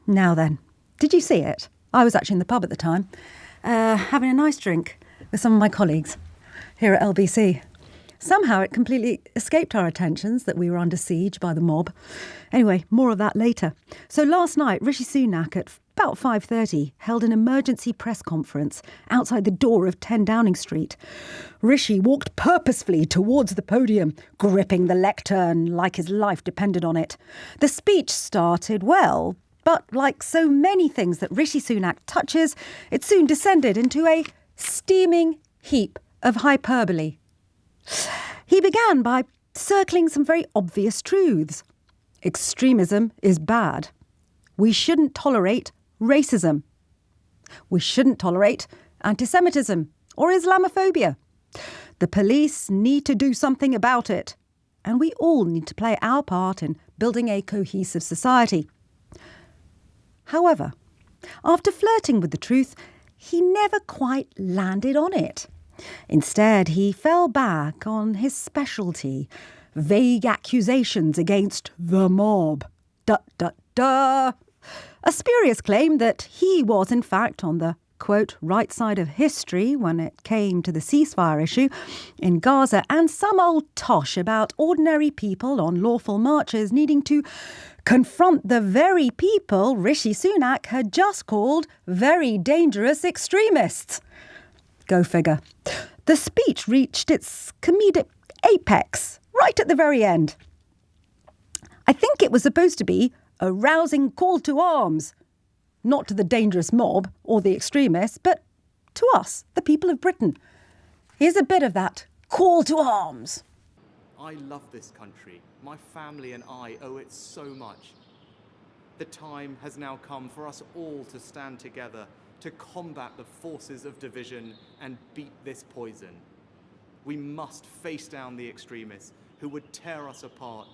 Now then, did you see it? I was actually in the pub at the time, having a nice drink with some of my colleagues here at LBC. Somehow it completely escaped our attentions that we were under siege by the mob. Anyway, more of that later. So last night, Rishi Sunak at about 5:30 held an emergency press conference outside the door of 10 Downing Street. Rishi walked purposefully towards the podium, gripping the lectern like his life depended on it. The speech started well, but like so many things that Rishi Sunak touches, it soon descended into a steaming heap of hyperbole. He began by circling some very obvious truths. Extremism is bad. We shouldn't tolerate racism. We shouldn't tolerate anti-Semitism or Islamophobia. The police need to do something about it, and we all need to play our part in building a cohesive society. However, after flirting with the truth, he never quite landed on it. Instead, he fell back on his specialty, vague accusations against the mob. A spurious claim that he was, in fact, on the, quote, right side of history when it came to the ceasefire issue in Gaza, and some old tosh about ordinary people on lawful marches needing to confront the very people Rishi Sunak had just called very dangerous extremists. Go figure. The speech reached its comedic apex right at the very end. I think it was supposed to be a rousing call to arms, not to the dangerous mob or the extremists, but to us, the people of Britain. Here's a bit of that call to arms. I love this country. My family and I owe it so much. The time has now come for us all to stand together to combat the forces of division and beat this poison. We must face down the extremists who would tear us apart.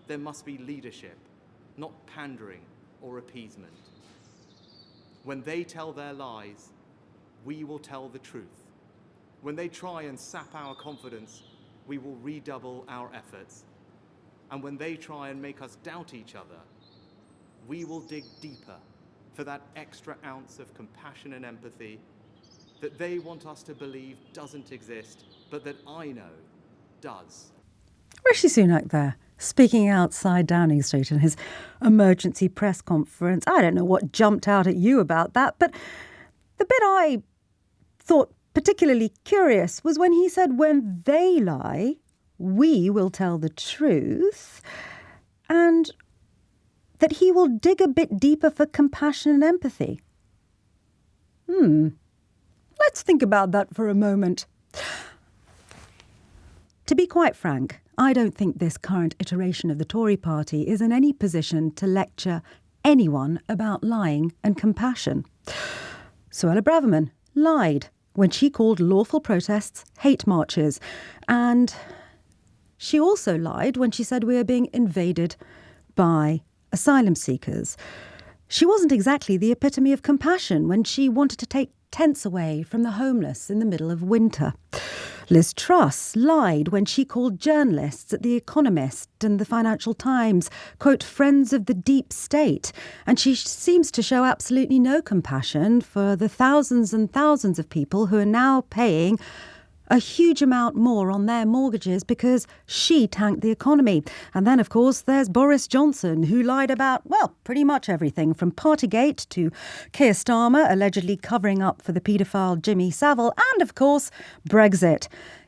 There must be leadership, not pandering or appeasement. When they tell their lies, we will tell the truth. When they try and sap our confidence, we will redouble our efforts. And when they try and make us doubt each other, we will dig deeper for that extra ounce of compassion and empathy that they want us to believe doesn't exist, but that I know does. Rishi Sunak there, speaking outside Downing Street in his emergency press conference. I don't know what jumped out at you about that, but the bit I thought particularly curious was when he said, when they lie, we will tell the truth, and that he will dig a bit deeper for compassion and empathy. Let's think about that for a moment. To be quite frank, I don't think this current iteration of the Tory party is in any position to lecture anyone about lying and compassion. Suella Braverman lied when she called lawful protests hate marches, and she also lied when she said we are being invaded by asylum seekers. She wasn't exactly the epitome of compassion when she wanted to take tents away from the homeless in the middle of winter. Liz Truss lied when she called journalists at The Economist and the Financial Times, quote, friends of the deep state. And she seems to show absolutely no compassion for the thousands and thousands of people who are now paying a huge amount more on their mortgages because she tanked the economy. And then, of course, there's Boris Johnson, who lied about, well, pretty much everything from Partygate to Keir Starmer allegedly covering up for the paedophile Jimmy Savile and, of course, Brexit.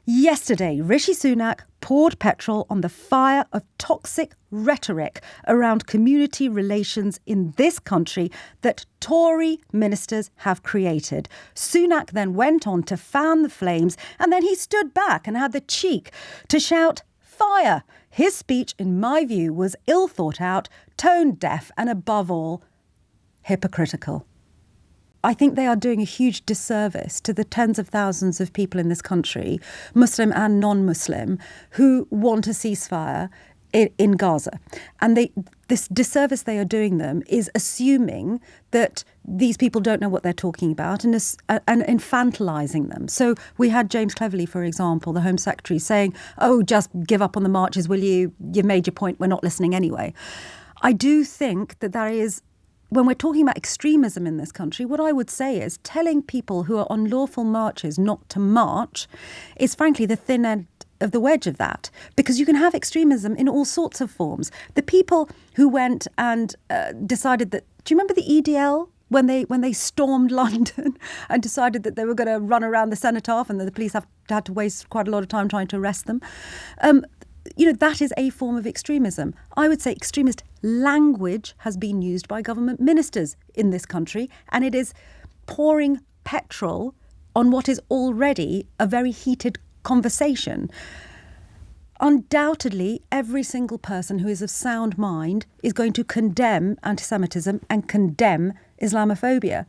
Yesterday, Rishi Sunak poured petrol on the fire of toxic rhetoric around community relations in this country that Tory ministers have created. Sunak then went on to fan the flames, and then he stood back and had the cheek to shout, "Fire!" His speech, in my view, was ill thought out, tone deaf, and above all, hypocritical. I think they are doing a huge disservice to the tens of thousands of people in this country, Muslim and non-Muslim, who want a ceasefire in Gaza. And this disservice they are doing them is assuming that these people don't know what they're talking about and infantilizing them. So we had James Cleverly, for example, the Home Secretary, saying, "Oh, just give up on the marches, will you? You've made your point, we're not listening anyway." I do think that is when we're talking about extremism in this country, what I would say is telling people who are on lawful marches not to march is frankly the thin end of the wedge of that, because you can have extremism in all sorts of forms. The people who went and decided that, do you remember the EDL? When they stormed London and decided that they were going to run around the cenotaph and that the police had to waste quite a lot of time trying to arrest them. That is a form of extremism. I would say extremist language has been used by government ministers in this country, and it is pouring petrol on what is already a very heated conversation. Undoubtedly, every single person who is of sound mind is going to condemn anti-Semitism and condemn Islamophobia.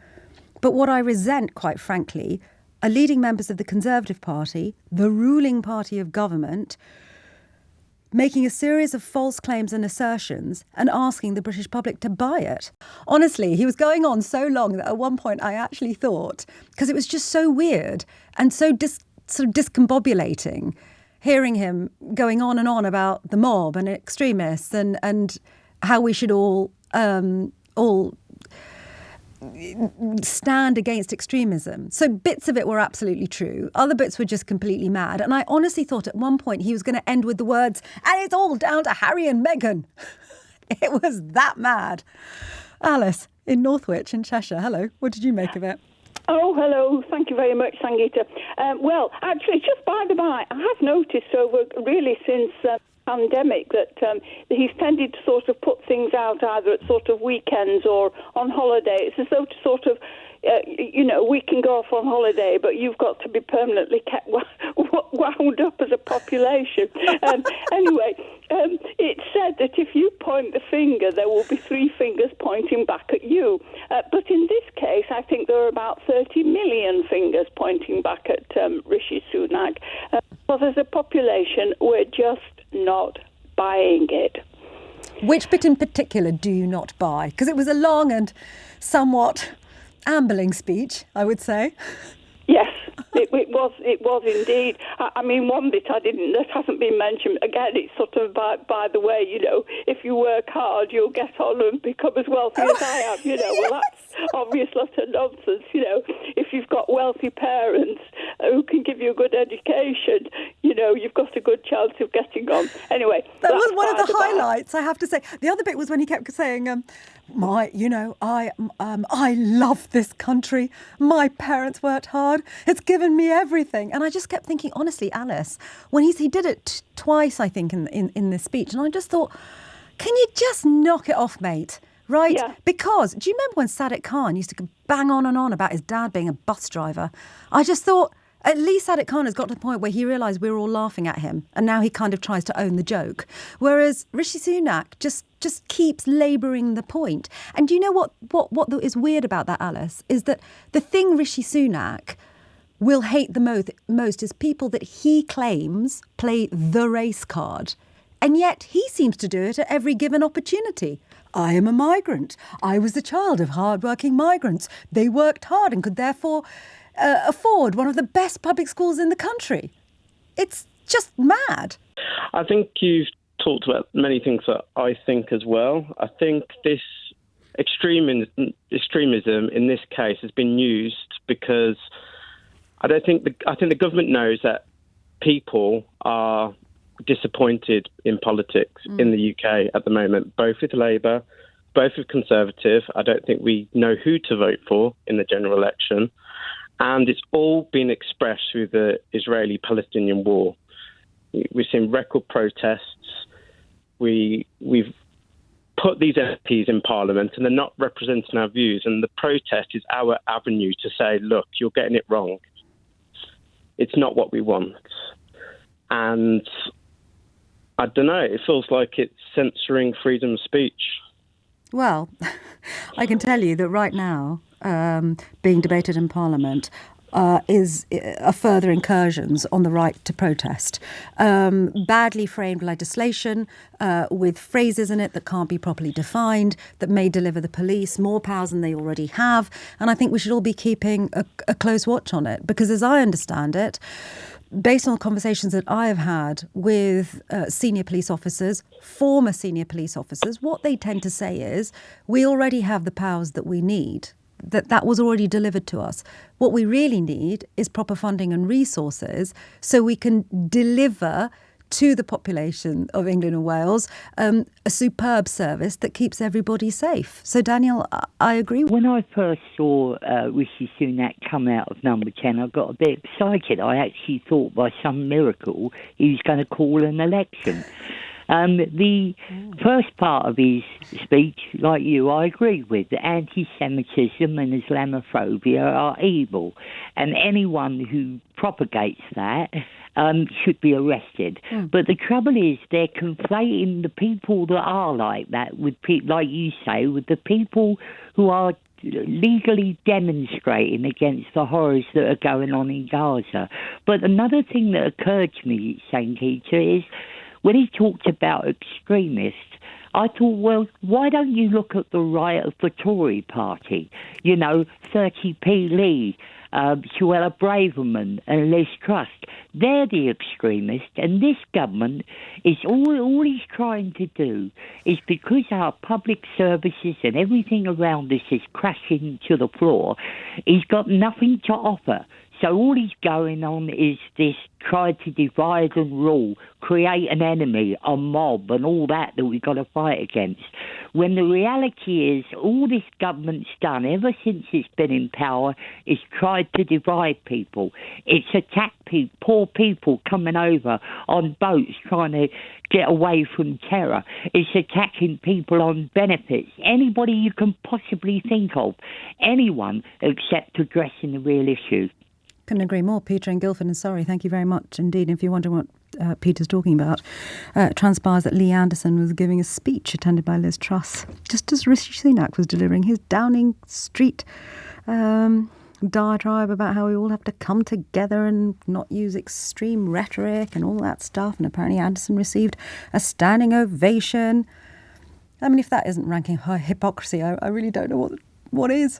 But what I resent, quite frankly, are leading members of the Conservative Party, the ruling party of government, making a series of false claims and assertions and asking the British public to buy it. Honestly, he was going on so long that at one point I actually thought, because it was just so weird and so sort of discombobulating, hearing him going on and on about the mob and extremists and how we should all stand against extremism. So bits of it were absolutely true. Other bits were just completely mad. And I honestly thought at one point he was going to end with the words, and it's all down to Harry and Meghan. It was that mad. Alice in Northwich in Cheshire. Hello. What did you make of it? Oh, hello. Thank you very much, Sangita. Well, actually, just by the by, I have noticed over really since pandemic that he's tended to sort of put things out either at sort of weekends or on holiday. It's as though to sort of, we can go off on holiday, but you've got to be permanently kept wound up as a population. Anyway, it's said that if you point the finger, there will be three fingers pointing back at you. But in this case, I think there are about 30 million fingers pointing back at Rishi Sunak. Because as a population, we're just not buying it. Which bit in particular do you not buy? Because it was a long and somewhat ambling speech, I would say. Yes, it was indeed. I mean, one bit that hasn't been mentioned. Again, it's sort of by the way, if you work hard, you'll get on and become as wealthy as I am. Well, that's obvious lot of nonsense. If you've got wealthy parents who can give you a good education, you've got a good chance of getting on. Anyway, that was one of the highlights, I have to say. The other bit was when he kept saying, I love this country. My parents worked hard. It's given me everything. And I just kept thinking, honestly, Alice, when he did it twice, I think, in this speech. And I just thought, can you just knock it off, mate? Right? Yeah. Because do you remember when Sadiq Khan used to bang on and on about his dad being a bus driver? I just thought, at least Sadiq Khan has got to the point where he realised we were all laughing at him, and now he kind of tries to own the joke. Whereas Rishi Sunak just keeps labouring the point. And do you know what is weird about that, Alice, is that the thing Rishi Sunak will hate the most is people that he claims play the race card. And yet he seems to do it at every given opportunity. I am a migrant. I was the child of hard-working migrants. They worked hard and could therefore afford one of the best public schools in the country. It's just mad. I think you've talked about many things that I think as well. I think this extremism in this case has been used because I think the government knows that people are disappointed in politics in the UK at the moment, both with Labour, both with Conservative. I don't think we know who to vote for in the general election. And it's all been expressed through the Israeli-Palestinian war. We've seen record protests. We've put these MPs in Parliament and they're not representing our views. And the protest is our avenue to say, look, you're getting it wrong. It's not what we want. And I don't know, it feels like it's censoring freedom of speech. Well, I can tell you that right now, being debated in Parliament is further incursions on the right to protest. Badly framed legislation with phrases in it that can't be properly defined, that may deliver the police more powers than they already have. And I think we should all be keeping a close watch on it, because as I understand it, based on conversations that I have had with senior police officers, former senior police officers, what they tend to say is, we already have the powers that we need. That was already delivered to us. What we really need is proper funding and resources so we can deliver to the population of England and Wales a superb service that keeps everybody safe. So, Daniel, I agree. When I first saw Rishi Sunak come out of number 10, I got a bit excited. I actually thought by some miracle he was going to call an election. The first part of his speech, like you, I agree with. Anti-Semitism and Islamophobia are evil, and anyone who propagates that should be arrested. But the trouble is they're conflating the people that are like that with people, like you say, with the people who are legally demonstrating against the horrors that are going on in Gaza. But another thing that occurred to me, Sangita, is when he talked about extremists, I thought, well, why don't you look at the right of the Tory party? 30p Lee, Suella Braverman and Liz Truss. They're the extremists, and this government is all he's trying to do is, because our public services and everything around us is crashing to the floor, he's got nothing to offer. So all he's going on is this try to divide and rule, create an enemy, a mob and all that we've got to fight against. When the reality is all this government's done ever since it's been in power is tried to divide people. It's attacked poor people coming over on boats trying to get away from terror. It's attacking people on benefits. Anybody you can possibly think of. Anyone except addressing the real issue. Couldn't agree more. Peter in Guildford and Surrey, thank you very much indeed. If you're wondering what Peter's talking about, it transpires that Lee Anderson was giving a speech attended by Liz Truss, just as Rishi Sunak was delivering his Downing Street diatribe about how we all have to come together and not use extreme rhetoric and all that stuff. And apparently Anderson received a standing ovation. I mean, if that isn't ranking high hypocrisy, I really don't know what is.